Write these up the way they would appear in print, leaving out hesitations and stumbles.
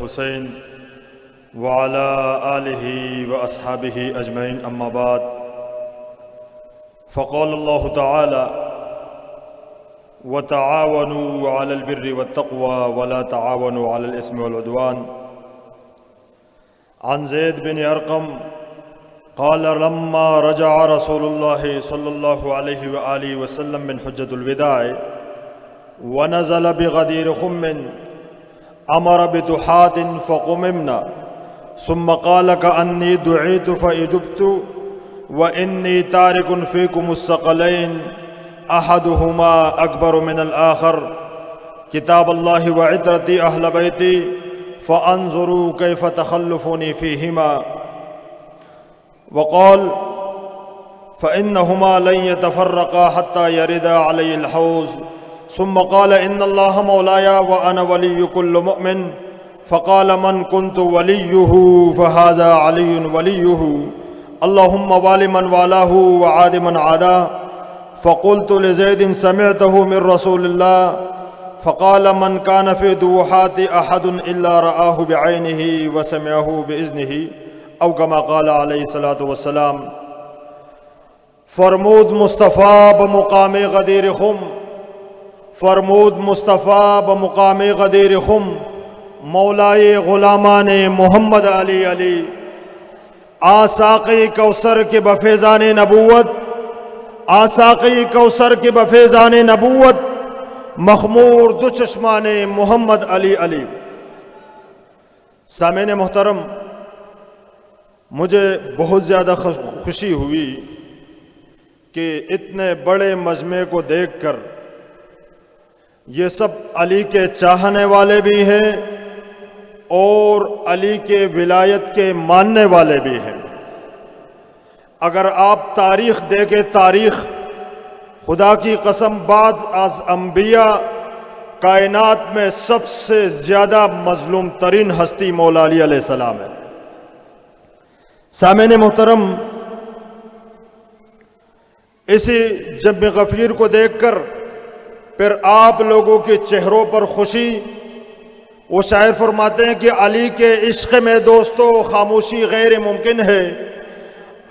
الحسین وعلى آلہ واصحابہ اجمعین اما بعد فقال اللہ تعالی وتعاونوا على البر والتقوى ولا تعاونوا على الإثم والعدوان عن زید بن ارقم قال لما رجع رسول الله صلى الله عليه وآله وسلم من حجة الوداع ونزل بغدير خم أمر بدحاة فقممنا ثم قال كأني دعيت فأجبت وإني تارك فيكم الثقلين أحدهما أكبر من الآخر كتاب الله وعترتي أهل بيتي فانظروا كيف تخلفوني فيهما وقال فإنهما لن يتفرقا حتى يردا علي الحوض ثم قال إن الله مولاي وأنا ولي كل مؤمن فقال من كنت وليه فهذا علي وليه اللهم وال من والاه وعاد من عاداه فقلت لزيد سمعته من رسول الله فقال من كان في دوحات أحد إلا رآه بعينه وسمعه بإذنه او كما قال علیہ الصلاۃ والسلام فرمود مصطفیٰ بمقام غدیر خم فرمود مصطفیٰ بمقام غدیر خم مولائے غلامان محمد علی علی آساقی کوثر کے بفیضان نبوت آساقی کوثر کے بفیضان نبوت مخمور دو چشمان محمد علی علی سامعین محترم، مجھے بہت زیادہ خوشی ہوئی کہ اتنے بڑے مجمع کو دیکھ کر یہ سب علی کے چاہنے والے بھی ہیں اور علی کے ولایت کے ماننے والے بھی ہیں۔ اگر آپ تاریخ دیکھیں، تاریخ خدا کی قسم بعد از انبیاء کائنات میں سب سے زیادہ مظلوم ترین ہستی مولا علی علیہ السلام ہے۔ سامعین محترم، اسی جم غفیر کو دیکھ کر پھر آپ لوگوں کے چہروں پر خوشی، وہ شاعر فرماتے ہیں کہ علی کے عشق میں دوستو خاموشی غیر ممکن ہے،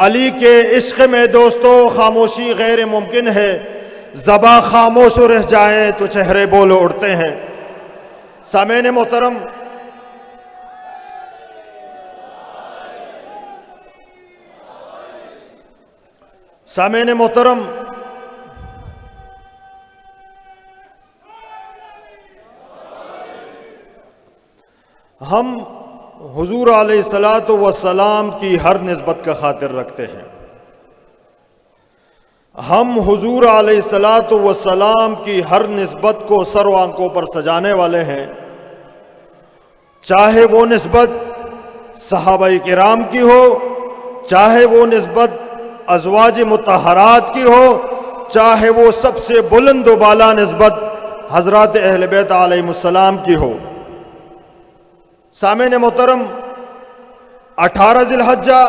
علی کے عشق میں دوستو خاموشی غیر ممکن ہے، زباں خاموش رہ جائیں تو چہرے بول اڑتے ہیں۔ سامعین محترم، سامعین محترم، ہم حضور علیہ الصلاۃ والسلام کی ہر نسبت کا خاطر رکھتے ہیں۔ ہم حضور علیہ الصلاۃ والسلام کی ہر نسبت کو سر و آنکھوں پر سجانے والے ہیں، چاہے وہ نسبت صحابہ کرام کی ہو، چاہے وہ نسبت ازواج مطہرات کی ہو، چاہے وہ سب سے بلند و بالا نسبت حضرات اہل بیت علیہ السلام کی ہو۔ سامعین محترم، 18 ذی الحجہ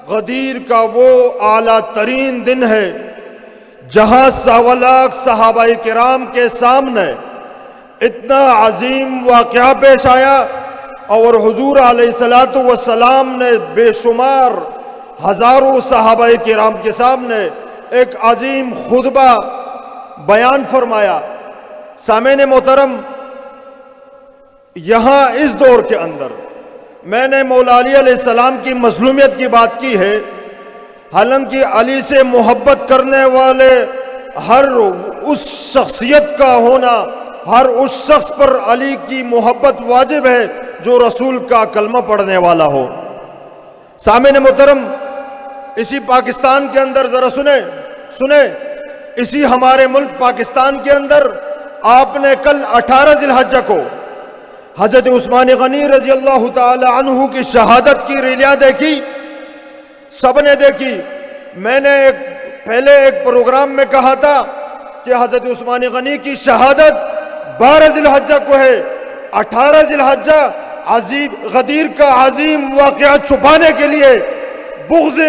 غدیر کا وہ اعلیٰ ترین دن ہے جہاں 1.25 لاکھ صحابہ کرام کے سامنے اتنا عظیم واقعہ پیش آیا اور حضور علیہ الصلاۃ والسلام نے بے شمار ہزاروں صحابہ کرام کے سامنے ایک عظیم خطبہ بیان فرمایا۔ سامعین محترم، یہاں اس دور کے اندر میں نے مولا علی علیہ السلام کی مظلومیت کی بات کی ہے، حالانکہ علی سے محبت کرنے والے ہر اس شخصیت کا ہونا، ہر اس شخص پر علی کی محبت واجب ہے جو رسول کا کلمہ پڑھنے والا ہو۔ سامعین محترم، اسی پاکستان کے اندر ذرا سنیں اسی ہمارے ملک پاکستان کے اندر آپ نے کل 18 ذی الحجہ کو حضرت عثمان غنی رضی اللہ تعالی عنہ کی شہادت کی ریلیاں دیکھی، سب نے دیکھی۔ میں نے پہلے ایک پروگرام میں کہا تھا کہ حضرت عثمان غنی کی شہادت 12 ذی الحجہ کو ہے، 18 ذی الحجہ غدیر کا عظیم واقعہ چھپانے کے لیے بغض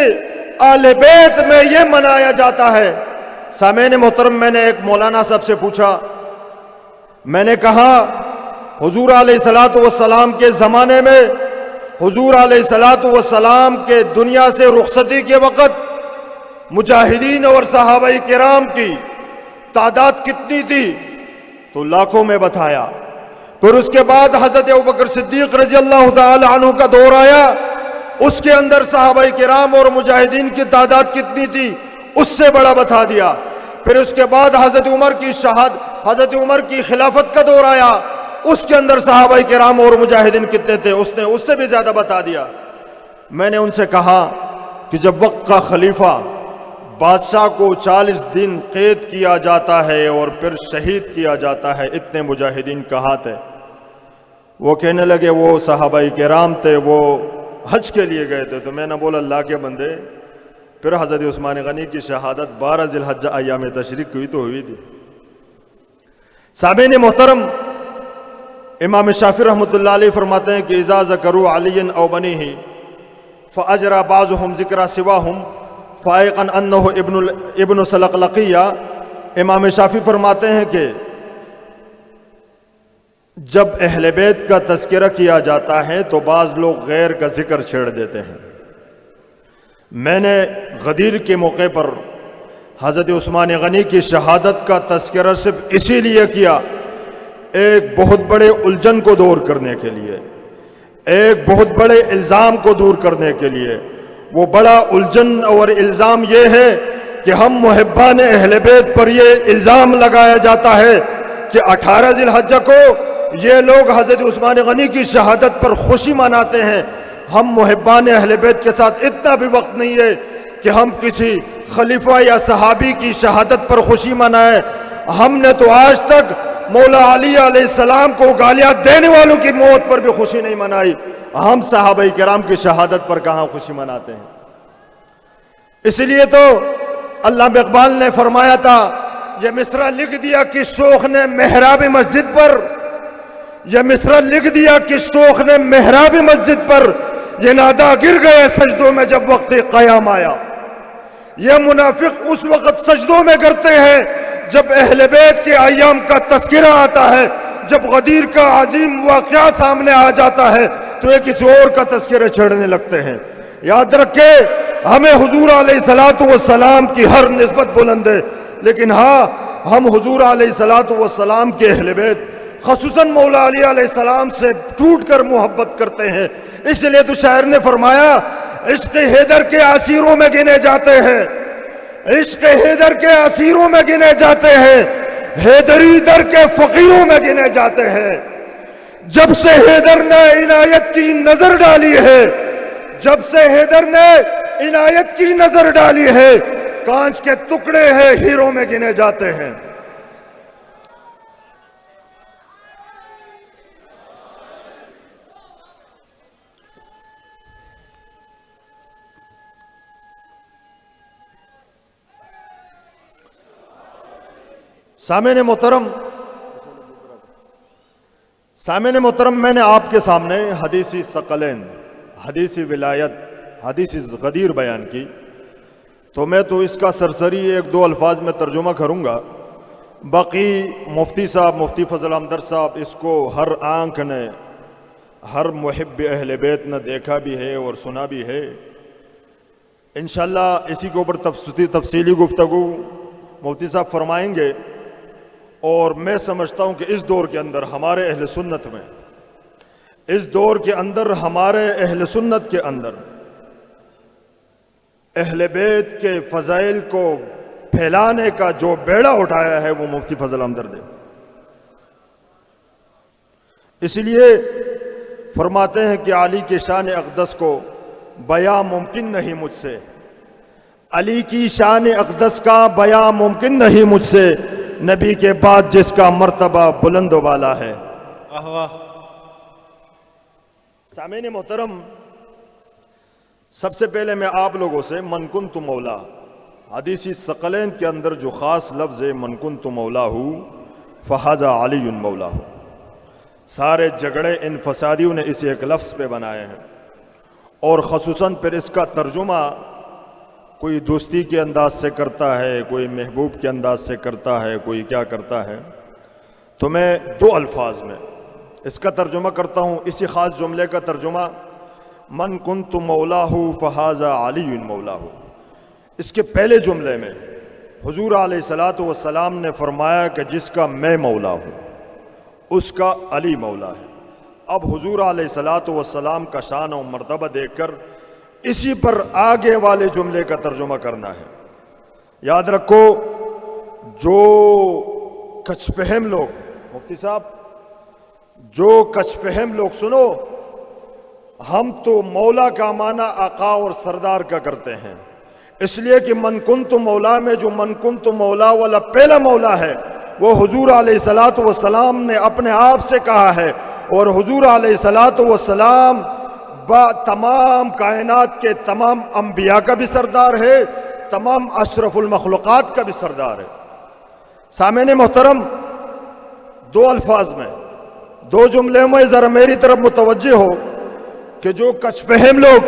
اہل بیت میں یہ منایا جاتا ہے۔ سامعین محترم، میں نے ایک مولانا صاحب سے پوچھا، میں نے کہا حضور علیہ الصلوۃ والسلام کے زمانے میں حضور علیہ الصلوۃ والسلام کے دنیا سے رخصتی کے وقت مجاہدین اور صحابہ کرام کی تعداد کتنی تھی؟ تو لاکھوں میں بتایا۔ پھر اس کے بعد حضرت ابوبکر صدیق رضی اللہ تعالی عنہ کا دور آیا، اس کے اندر صحابہ کرام اور مجاہدین کی تعداد کتنی تھی اس سے بڑا بتا دیا۔ پھر اس کے بعد حضرت عمر کی خلافت کا دور آیا، اس کے اندر صحابہ کرام اور مجاہدین کتنے تھے اس نے اس سے بھی زیادہ بتا دیا۔ میں نے ان سے کہا کہ جب وقت کا خلیفہ بادشاہ کو 40 دن قید کیا جاتا ہے اور پھر شہید کیا جاتا ہے، اتنے مجاہدین کہاں تھے؟ وہ کہنے لگے وہ صحابہ کرام تھے، وہ حج کے لیے گئے تھے۔ تو میں نے بولا اللہ کے بندے، پھر حضرت عثمان غنی کی شہادت 12 ذی الحجہ ایام تشریق ہوئی تو ہوئی تھی۔ سامعین محترم، امام شافعی رحمۃ اللہ علیہ فرماتے ہیں کہ اذا ذکروا علی او بنیہ فاجرى بعضهم ذکر سواهم فائقا انہ ابن سلقلقیہ۔ امام شافعی فرماتے ہیں کہ جب اہل بیت کا تذکرہ کیا جاتا ہے تو بعض لوگ غیر کا ذکر چھیڑ دیتے ہیں۔ میں نے غدیر کے موقع پر حضرت عثمان غنی کی شہادت کا تذکرہ صرف اسی لیے کیا، ایک بہت بڑے الجھن کو دور کرنے کے لیے، ایک بہت بڑے الزام کو دور کرنے کے لیے۔ وہ بڑا الجھن اور الزام یہ ہے کہ ہم محبان اہل بیت پر یہ الزام لگایا جاتا ہے کہ 18 ذی الحجہ کو یہ لوگ حضرت عثمان غنی کی شہادت پر خوشی مناتے ہیں۔ ہم محبان اہل بیت کے ساتھ اتنا بھی وقت نہیں ہے کہ ہم کسی خلیفہ یا صحابی کی شہادت پر خوشی منائیں۔ ہم نے تو آج تک مولا علی علیہ السلام کو گالیاں دینے والوں کی موت پر بھی خوشی نہیں منائی، ہم صحابہ کرام کی شہادت پر کہاں خوشی مناتے ہیں؟ اس لیے تو علامہ اقبال نے فرمایا تھا، یہ مصرع لکھ دیا کہ شوخ نے محراب مسجد پر، یہ مصرع لکھ دیا کہ شوخ نے محراب مسجد پر، یہ نادا گر گئے سجدوں میں جب وقت قیام آیا۔ یہ منافق اس وقت سجدوں میں گرتے ہیں جب اہل بیت کے ایام کا تذکرہ آتا ہے، جب غدیر کا عظیم واقعہ سامنے آ جاتا ہے تو یہ کسی اور کا تذکرہ چھیڑنے لگتے ہیں۔ یاد رکھے، ہمیں حضور علیہ الصلوۃ والسلام کی ہر نسبت بلند ہے، لیکن ہاں ہم حضور علیہ الصلوۃ والسلام کے اہل بیت خصوصاً مولا علی علیہ السلام سے ٹوٹ کر محبت کرتے ہیں۔ اس لیے تو شاعر نے فرمایا عشق حیدر کے اسیروں میں گنے جاتے ہیں، عشق حیدر کے اسیروں میں گنے جاتے ہیں، حیدری در کے فقیروں میں گنے جاتے ہیں۔ جب سے حیدر نے عنایت کی نظر ڈالی ہے، جب سے حیدر نے عنایت کی نظر ڈالی ہے، کانچ کے ٹکڑے ہیں ہیروں میں گنے جاتے ہیں۔ سامعین محترم، میں نے آپ کے سامنے حدیثی ثقلین، حدیثی ولایت، حدیثی غدیر بیان کی، تو میں تو اس کا سرسری ایک دو الفاظ میں ترجمہ کروں گا، باقی مفتی صاحب، مفتی فضل احمد صاحب، اس کو ہر آنکھ نے، ہر محب اہل بیت نے دیکھا بھی ہے اور سنا بھی ہے۔ انشاءاللہ اسی کے اوپر تفصیلی گفتگو مفتی صاحب فرمائیں گے، اور میں سمجھتا ہوں کہ اس دور کے اندر ہمارے اہل سنت میں، اس دور کے اندر ہمارے اہل سنت کے اندر اہل بیت کے فضائل کو پھیلانے کا جو بیڑا اٹھایا ہے وہ مفتی فضل احمد نے۔ اس لیے فرماتے ہیں کہ علی کی شان اقدس کو بیان ممکن نہیں مجھ سے، علی کی شان اقدس کا بیان ممکن نہیں مجھ سے، نبی کے بعد جس کا مرتبہ بلند و بالا ہے۔ سامعین محترم، سب سے پہلے میں آپ لوگوں سے من کنت مولا، حدیثی ثقلین کے اندر جو خاص لفظ ہے من کنت مولا فہذا علی مولا، سارے جھگڑے ان فسادیوں نے اسے ایک لفظ پہ بنائے ہیں، اور خصوصاً پھر اس کا ترجمہ کوئی دوستی کے انداز سے کرتا ہے، کوئی محبوب کے انداز سے کرتا ہے، کوئی کیا کرتا ہے۔ تو میں دو الفاظ میں اس کا ترجمہ کرتا ہوں، اسی خاص جملے کا ترجمہ، من کنت مولاہ فہذا علی مولاہ۔ اس کے پہلے جملے میں حضور علیہ الصلوۃ والسلام نے فرمایا کہ جس کا میں مولا ہوں اس کا علی مولا ہے۔ اب حضور علیہ الصلوۃ والسلام کا شان و مرتبہ دیکھ کر اسی پر آگے والے جملے کا ترجمہ کرنا ہے۔ یاد رکھو، جو کچھ فہم لوگ، مفتی صاحب، جو کچھ فہم لوگ سنو، ہم تو مولا کا معنی آقا اور سردار کا کرتے ہیں، اس لیے کہ من کنت مولا میں جو من کنت مولا والا پہلا مولا ہے وہ حضور علیہ الصلوۃ والسلام نے اپنے آپ سے کہا ہے، اور حضور علیہ الصلوۃ والسلام تمام کائنات کے تمام انبیاء کا بھی سردار ہے، تمام اشرف المخلوقات کا بھی سردار ہے۔ سامعین محترم، دو الفاظ میں، دو جملے میں ذرا میری طرف متوجہ ہو کہ جو کچھ فہم لوگ،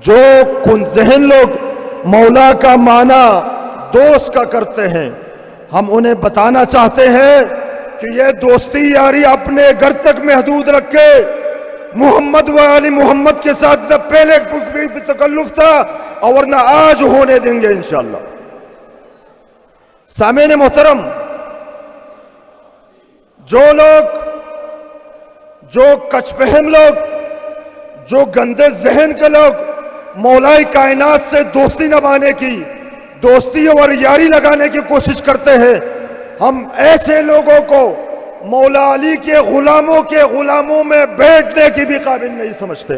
جو کن ذہن لوگ مولا کا معنی دوست کا کرتے ہیں، ہم انہیں بتانا چاہتے ہیں کہ یہ دوستی یاری اپنے گھر تک محدود رکھے۔ محمد و علی محمد کے ساتھ نہ پہلے بھی تکلف تھا اور نہ آج ہونے دیں گے انشاءاللہ۔ سامعین محترم، جو لوگ، جو کچھ فہم لوگ، جو گندے ذہن کے لوگ مولا کائنات سے دوستی نبھانے کی، دوستی اور یاری لگانے کی کوشش کرتے ہیں، ہم ایسے لوگوں کو مولا علی کے غلاموں میں بیٹھنے کی بھی قابل نہیں سمجھتے۔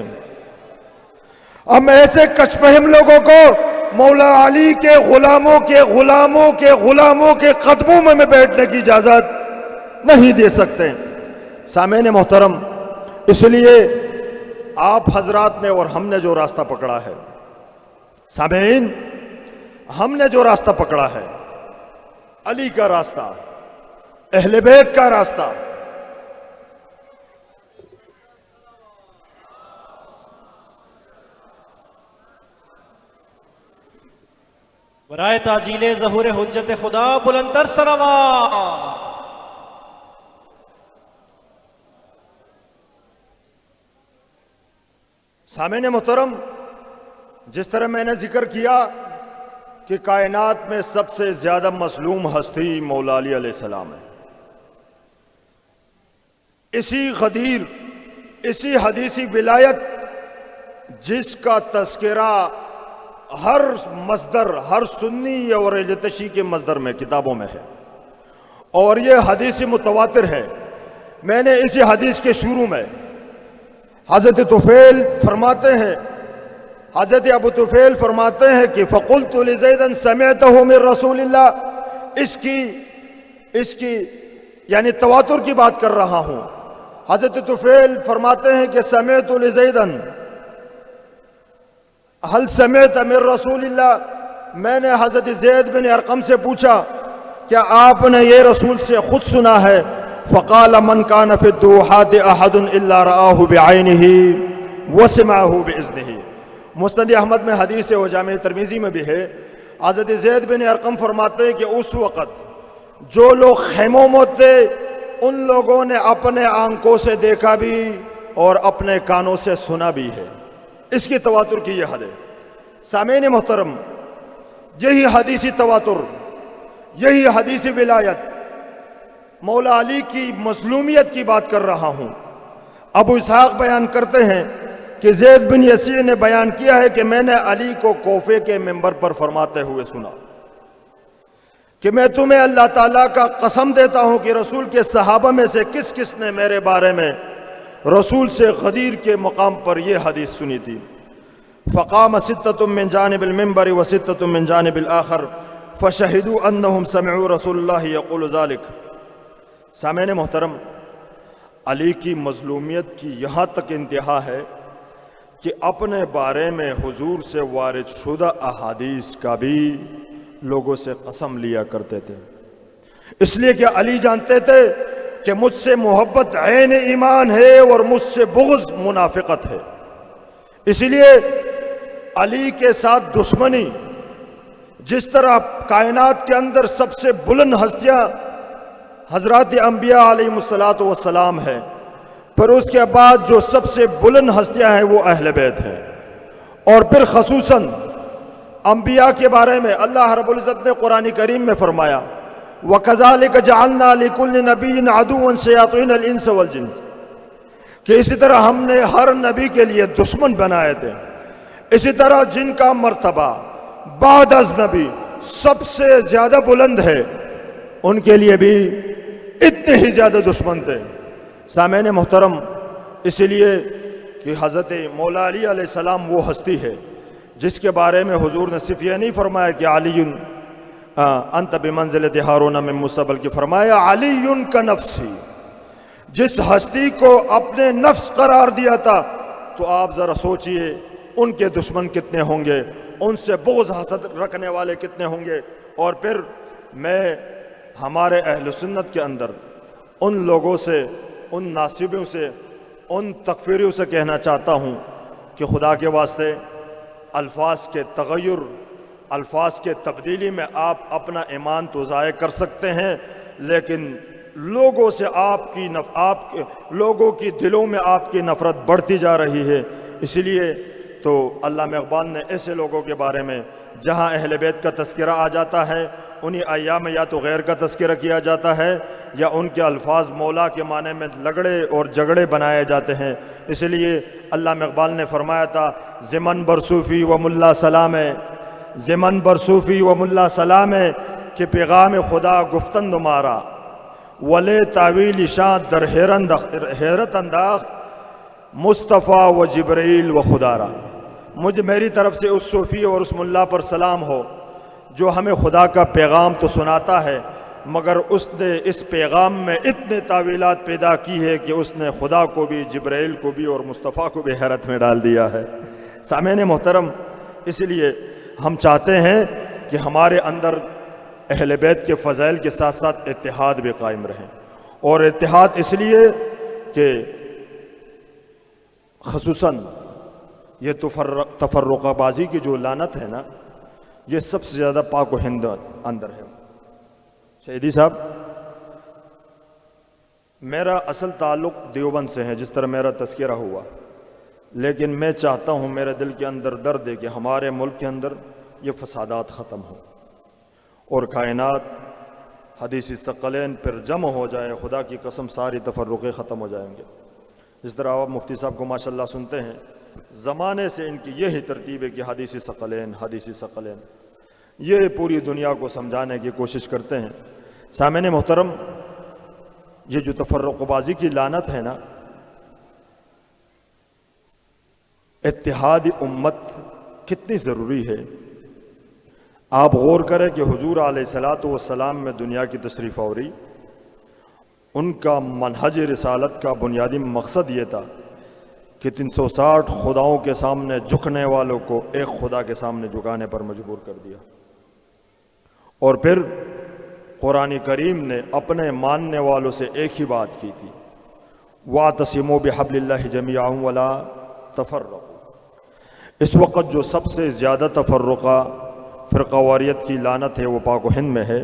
ہم ایسے کچھ فہم لوگوں کو مولا علی کے غلاموں کے قدموں میں بیٹھنے کی اجازت نہیں دے سکتے۔ سامعین محترم، اس لیے آپ حضرات نے اور ہم نے جو راستہ پکڑا ہے، سامعین، ہم نے جو راستہ پکڑا ہے، علی کا راستہ، اہل بیت کا راستہ، برائے تعجیل ظہور حجت خدا بلندر سلامات۔ سامعین محترم، جس طرح میں نے ذکر کیا کہ کائنات میں سب سے زیادہ مظلوم ہستی مولا علی علیہ السلام ہے، اسی غدیر، اسی حدیثی ولایت جس کا تذکرہ ہر مصدر، ہر سنی اور اجتشی کے مصدر میں، کتابوں میں ہے، اور یہ حدیث متواتر ہے۔ میں نے اسی حدیث کے شروع میں حضرت طفیل فرماتے ہیں، حضرت ابو طفیل فرماتے ہیں کہ فَقُلْتُ لِزَيْدًا سَمِعْتَهُ مِن رسول اللہ، اس کی یعنی تواتر کی بات کر رہا ہوں۔ حضرت طفیل فرماتے ہیں کہ سمعت لزیدن، هل سمعت من رسول اللہ، میں نے حضرت زید بن ارقم سے پوچھا کیا آپ نے یہ رسول سے خود سنا ہے؟ فقال من كان في الدوحات احد الا رآه بعينه وسمعه باذنه۔ مسند احمد میں حدیث ہے، وہ جامع ترمذی میں بھی ہے۔ حضرت زید بن ارقم فرماتے ہیں کہ اس وقت جو لوگ خیموں میں تھے ان لوگوں نے اپنے آنکھوں سے دیکھا بھی اور اپنے کانوں سے سنا بھی ہے۔ اس کی تواتر کی یہ حد ہے۔ سامعین محترم، یہی حدیثی تواتر، یہی حدیثی ولایت، مولا علی کی مظلومیت کی بات کر رہا ہوں۔ ابو اسحاق بیان کرتے ہیں کہ زید بن یسیع نے بیان کیا ہے کہ میں نے علی کو کوفے کے منبر پر فرماتے ہوئے سنا کہ میں تمہیں اللہ تعالیٰ کا قسم دیتا ہوں کہ رسول کے صحابہ میں سے کس کس نے میرے بارے میں رسول سے غدیر کے مقام پر یہ حدیث سنی تھی۔ فقام ستۃ من جانب المنبر وستۃ من جانب الآخر فشہدوا انہم سمعوا رسول اللہ یقول ذلک۔ سامعین محترم، علی کی مظلومیت کی یہاں تک انتہا ہے کہ اپنے بارے میں حضور سے وارد شدہ احادیث کا بھی لوگوں سے قسم لیا کرتے تھے، اس لیے کہ علی جانتے تھے کہ مجھ سے محبت عین ایمان ہے اور مجھ سے بغض منافقت ہے۔ اسی لیے علی کے ساتھ دشمنی، جس طرح کائنات کے اندر سب سے بلند ہستیاں حضرات انبیاء علیہ الصلوۃ والسلام ہے، پھر اس کے بعد جو سب سے بلند ہستیاں ہیں وہ اہل بیت ہیں، اور پھر خصوصاً انبیاء کے بارے میں اللہ رب العزت نے قرآن کریم میں فرمایا وَكَذَلِكَ جَعَلْنَا لِكُلِّ نَبِيٍّ عَدُوًّا شَيَاطِينَ الْإِنسِ وَالْجِنِّ، کہ اسی طرح ہم نے ہر نبی کے لیے دشمن بنائے تھے، اسی طرح جن کا مرتبہ بعد از نبی سب سے زیادہ بلند ہے ان کے لیے بھی اتنے ہی زیادہ دشمن تھے۔ سامعین محترم، اس لیے کہ حضرت مولا علی علیہ السلام وہ ہستی ہے جس کے بارے میں حضور نے صرف یہ نہیں فرمایا کہ علی انت بمنزلۃ ہارون من موسیٰ، بلکہ فرمایا علی کا نفسی۔ جس ہستی کو اپنے نفس قرار دیا تھا تو آپ ذرا سوچئے ان کے دشمن کتنے ہوں گے، ان سے بغض حسد رکھنے والے کتنے ہوں گے۔ اور پھر میں ہمارے اہل سنت کے اندر ان لوگوں سے، ان ناصبوں سے، ان تکفیریوں سے کہنا چاہتا ہوں کہ خدا کے واسطے الفاظ کے تغیر، الفاظ کے تبدیلی میں آپ اپنا ایمان تو ضائع کر سکتے ہیں، لیکن لوگوں سے لوگوں کی دلوں میں آپ کی نفرت بڑھتی جا رہی ہے۔ اس لیے تو علامہ اقبال نے ایسے لوگوں کے بارے میں جہاں اہل بیت کا تذکرہ آ جاتا ہے انہی ایام میں یا تو غیر کا تذکرہ کیا جاتا ہے یا ان کے الفاظ مولا کے معنی میں لگڑے اور جگڑے بنائے جاتے ہیں۔ اس لیے علامہ اقبال نے فرمایا تھا زمن برصوفی و ملا سلام، زمن برصوفی و ملا سلام، کہ پیغام خدا گفتند مارا ولے تعویل شاہ در حیرت انداخ مصطفیٰ و جبرائیل و خدارا۔ میری طرف سے اس صوفی اور اس ملا پر سلام ہو جو ہمیں خدا کا پیغام تو سناتا ہے، مگر اس نے اس پیغام میں اتنے تعویلات پیدا کی ہے کہ اس نے خدا کو بھی، جبرائیل کو بھی اور مصطفیٰ کو بھی حیرت میں ڈال دیا ہے۔ سامعین محترم، اس لیے ہم چاہتے ہیں کہ ہمارے اندر اہل بیت کے فضائل کے ساتھ ساتھ اتحاد بھی قائم رہے، اور اتحاد اس لیے کہ خصوصاً یہ تفرقہ بازی کی جو لعنت ہے نا، یہ سب سے زیادہ پاک و ہند اندر ہے۔ شہیدی صاحب، میرا اصل تعلق دیوبند سے ہے جس طرح میرا تذکرہ ہوا، لیکن میں چاہتا ہوں، میرے دل کے اندر درد ہے کہ ہمارے ملک کے اندر یہ فسادات ختم ہوں اور کائنات حدیث ثقلین پر جمع ہو جائے۔ خدا کی قسم ساری تفرقے ختم ہو جائیں گے۔ جس طرح آپ مفتی صاحب کو ماشاءاللہ سنتے ہیں، زمانے سے ان کی یہی ترتیب ہے کہ حدیث ثقلین، حدیث ثقلین، یہ پوری دنیا کو سمجھانے کی کوشش کرتے ہیں۔ سامعین محترم، یہ جو تفرق بازی کی لعنت ہے نا، اتحاد امت کتنی ضروری ہے۔ آپ غور کریں کہ حضور علیہ الصلوۃ والسلام میں دنیا کی تشریف آوری، ان کا منہج رسالت کا بنیادی مقصد یہ تھا کہ 360 خداؤں کے سامنے جھکنے والوں کو ایک خدا کے سامنے جھکانے پر مجبور کر دیا۔ اور پھر قرآن کریم نے اپنے ماننے والوں سے ایک ہی بات کی تھی، وَاعْتَصِمُوا بِحَبْلِ اللَّهِ جَمِيعًا وَلَا تَفَرَّقُوا۔ اس وقت جو سب سے زیادہ تفرقہ، فرقہ واریت کی لعنت ہے وہ پاک و ہند میں ہے۔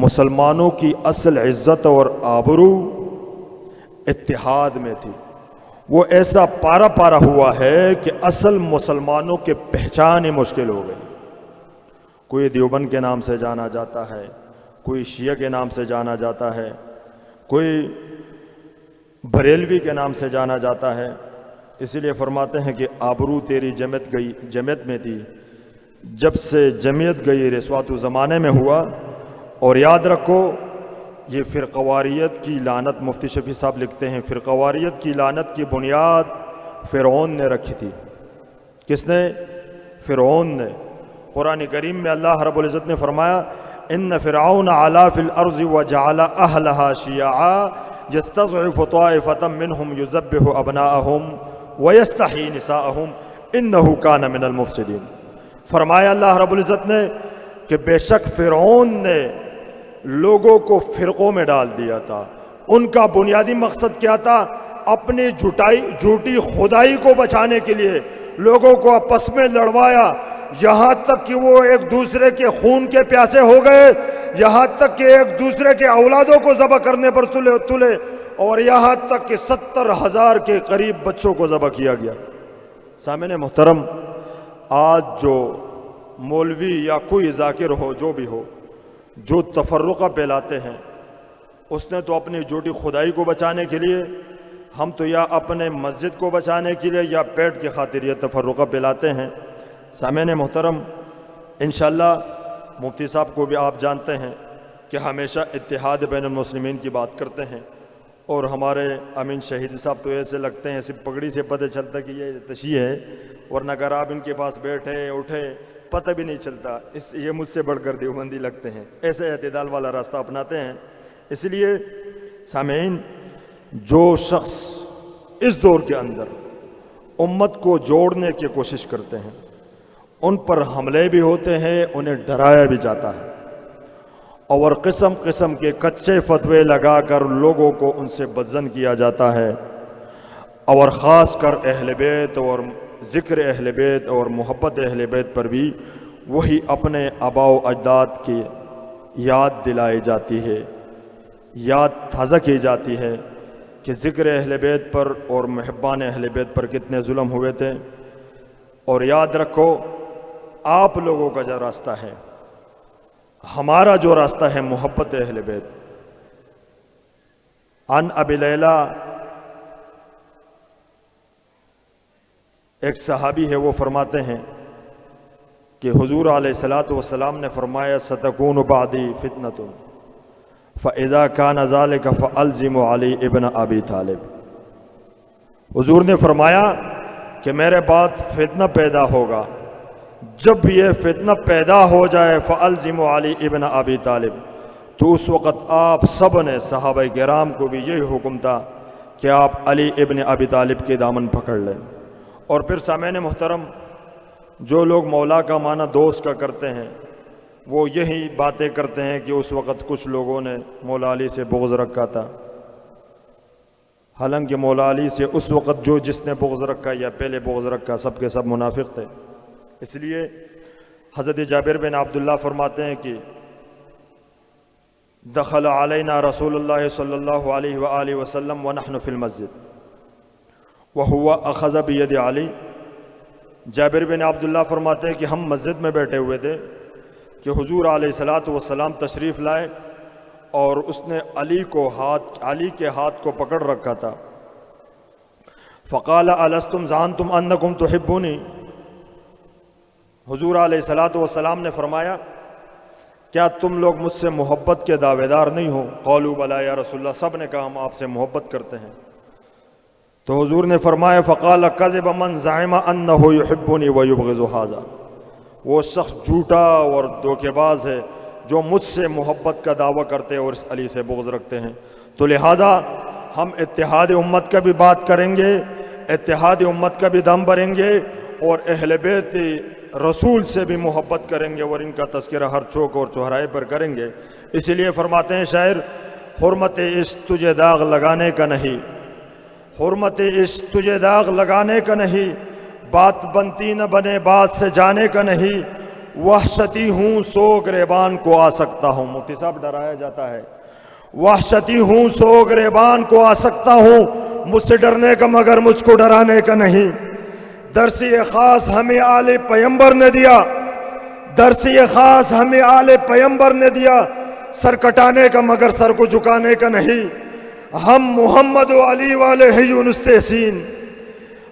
مسلمانوں کی اصل عزت اور آبرو اتحاد میں تھی، وہ ایسا پارا پارا ہوا ہے کہ اصل مسلمانوں کے پہچان ہی مشکل ہو گئی۔ کوئی دیوبند کے نام سے جانا جاتا ہے، کوئی شیعہ کے نام سے جانا جاتا ہے، کوئی بریلوی کے نام سے جانا جاتا ہے۔ اس لیے فرماتے ہیں کہ آبرو تیری جمعیت میں تھی، جب سے جمعیت گئی رسوا تو زمانے میں ہوا۔ اور یاد رکھو، یہ فرقواریت کی لعنت، مفتی شفیع صاحب لکھتے ہیں، فرقواریت کی لعنت کی بنیاد فرعون نے رکھی تھی۔ کس نے؟ فرعون نے۔ قرآن کریم میں اللہ رب العزت نے فرمایا ان فرعون علا فی الارض وجعل اہلہا شیعا یستضعف طائفة منہم یذبح ابناءہم ویستحیی نساءہم انہ کان من المفسدین۔ فرمایا اللہ رب العزت نے کہ بے شک فرعون نے لوگوں کو فرقوں میں ڈال دیا تھا۔ ان کا بنیادی مقصد کیا تھا؟ اپنی جھوٹی خدائی کو بچانے کے لیے لوگوں کو آپس میں لڑوایا، یہاں تک کہ وہ ایک دوسرے کے خون کے پیاسے ہو گئے، یہاں تک کہ ایک دوسرے کے اولادوں کو ذبح کرنے پر تلے اور یہاں تک کہ 70,000 کے قریب بچوں کو ذبح کیا گیا۔ سامعین محترم، آج جو مولوی یا کوئی ذاکر ہو، جو بھی ہو، جو تفرقہ پھیلاتے ہیں، اس نے تو اپنی جھوٹی خدائی کو بچانے کے لیے، ہم تو یا اپنے مسجد کو بچانے کے لیے یا پیٹ کی خاطر یہ تفرقہ پھیلاتے ہیں۔ سامعین محترم، انشاءاللہ مفتی صاحب کو بھی آپ جانتے ہیں کہ ہمیشہ اتحاد بین المسلمین کی بات کرتے ہیں، اور ہمارے امین شہید صاحب تو ایسے لگتے ہیں، صرف پگڑی سے پتہ چلتا کہ یہ تشیع ہے، ورنہ اگر آپ ان کے پاس بیٹھے اٹھے پتہ بھی نہیں چلتا، یہ مجھ سے بڑھ کر دیوبندی لگتے ہیں، ایسے اعتدال والا راستہ اپناتے ہیں۔ اس لیے سامعین، جو شخص اس دور کے اندر امت کو جوڑنے کی کوشش کرتے ہیں، ان پر حملے بھی ہوتے ہیں، انہیں ڈرایا بھی جاتا ہے، اور قسم قسم کے کچے فتوے لگا کر لوگوں کو ان سے بدظن کیا جاتا ہے، اور خاص کر اہل بیت اور ذکر اہل بیت اور محبت اہل بیت پر بھی وہی اپنے آباء و اجداد کی یاد دلائی جاتی ہے، یاد تازہ کی جاتی ہے کہ ذکر اہل بیت پر اور محبان اہل بیت پر کتنے ظلم ہوئے تھے۔ اور یاد رکھو، آپ لوگوں کا جو راستہ ہے، ہمارا جو راستہ ہے محبت اہل بیت۔ عن ابی لیلہ، ایک صحابی ہے، وہ فرماتے ہیں کہ حضور علیہ الصلوۃ والسلام نے فرمایا ستکون بعدی فتنۃ فاذا کان ذلک فالزم علی ابن ابی طالب۔ حضور نے فرمایا کہ میرے بعد فتنہ پیدا ہوگا، جب یہ فتنہ پیدا ہو جائے فالزم علی ابن ابی طالب، تو اس وقت آپ سب نے، صحابہ کرام کو بھی یہی حکم تھا کہ آپ علی ابن ابی طالب کے دامن پکڑ لیں۔ اور پھر سامعین محترم، جو لوگ مولا کا معنی دوست کا کرتے ہیں، وہ یہی باتیں کرتے ہیں کہ اس وقت کچھ لوگوں نے مولا علی سے بغض رکھا تھا، حالانکہ مولا علی سے اس وقت جس نے بغض رکھا یا پہلے بغض رکھا، سب کے سب منافق تھے۔ اس لیے حضرت جابر بن عبداللہ فرماتے ہیں کہ دخل علینا رسول اللہ صلی اللہ علیہ وآلہ وسلم ونحن فی المسجد وہو اخذ بید علی۔ جابر بن عبداللہ فرماتے ہیں کہ ہم مسجد میں بیٹھے ہوئے تھے کہ حضور علیہ الصلوۃ والسلام تشریف لائے، اور اس نے علی کے ہاتھ کو پکڑ رکھا تھا۔ فقال الستم زعمتم انکم تحبونی، حضور علیہ الصلوۃ والسلام نے فرمایا کیا تم لوگ مجھ سے محبت کے دعوے دار نہیں ہو؟ قالوا بلا یا رسول اللہ، سب نے کہا ہم آپ سے محبت کرتے ہیں۔ تو حضور نے فرمایا فقال کذب من زعم انہ یحبنی ویبغض ھذا، وہ شخص جھوٹا اور دھوکے باز ہے جو مجھ سے محبت کا دعویٰ کرتے اور اس علی سے بغض رکھتے ہیں۔ تو لہذا ہم اتحاد امت کا بھی بات کریں گے، اتحاد امت کا بھی دم بھریں گے، اور اہل بیت رسول سے بھی محبت کریں گے، اور ان کا تذکرہ ہر چوک اور چوراہے پر کریں گے۔ اسی لیے فرماتے ہیں شاعر، حرمت عشق تجھے داغ لگانے کا نہیں، حرمت عشق تجھے داغ لگانے کا نہیں، بات بنتی نہ بنے بات سے جانے کا نہیں، وحشتی ہوں سو گریبان کو آ سکتا ہوں۔ مفتی صاحب ڈرایا جاتا ہے، وحشتی ہوں سو گریبان کو آ سکتا ہوں، مجھ سے ڈرنے کا مگر مجھ کو ڈرانے کا نہیں۔ درس یہ خاص ہمیں آل پیمبر نے دیا، درس یہ خاص ہمیں آل پیمبر نے دیا، سر کٹانے کا مگر سر کو جھکانے کا نہیں۔ ہم محمد و علی والے ہیں یونس تحسین،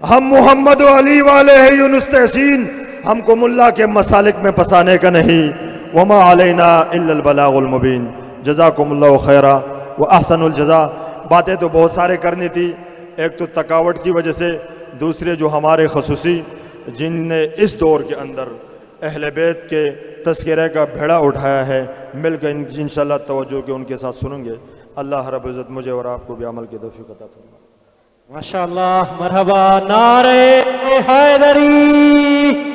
ہم محمد و علی والے ہیں یونس تحسین، ہم کو ملا کے مسالک میں پھنسانے کا نہیں۔ وما علینا الا البلاغ المبین۔ جزاکم اللہ خیرا واحسن الجزاء۔ باتیں تو بہت سارے کرنی تھی، ایک تو تھکاوٹ کی وجہ سے، دوسرے جو ہمارے خصوصی جن نے اس دور کے اندر اہل بیت کے تذکرے کا بھیڑا اٹھایا ہے، مل کر انشاءاللہ توجہ کے ان کے ساتھ سنیں گے۔ اللہ رب العزت مجھے اور آپ کو بھی عمل کی توفیق عطا فرمائے۔ ماشاءاللہ، مرحبا، نعرہ حیدری۔